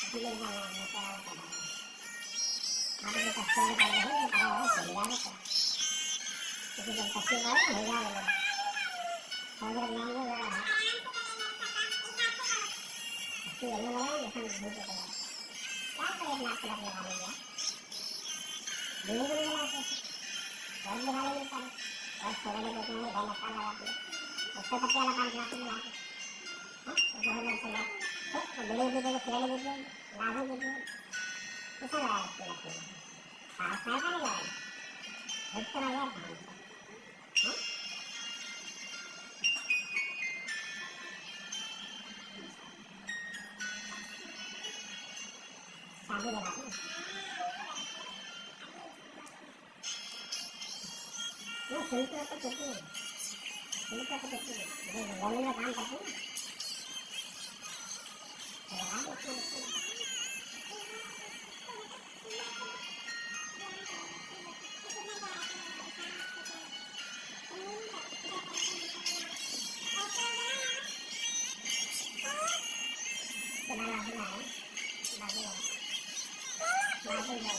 Hindi na nagkakaroon. Ako yung pasyon na kailangan, parang kailangan ko. Kasi yung pasyon na rin, kailangan ko. Sobrang nangyay na lang. Kasi ano na lang, isang buto ko lang. Saan kaya nakalap na kami niya? Binigyan na lang ako. Huwag mo kami yung parang. Tapos wala na dito ngayon, dahil nakalap na. Basta kasi alapan natin na ako. Ha? Ito ko lang sila. Mabilis dito ko sila dito. Lago dito. Isa na lang sila sila. Tapos na ka nila. Gusto na yan. Ha? Sabi na natin. Yung sulito ako tuti. Sulito ako tuti. Ganun na kanta ko. Kaya ako tuti. Kenapa kenal? Bagus ya.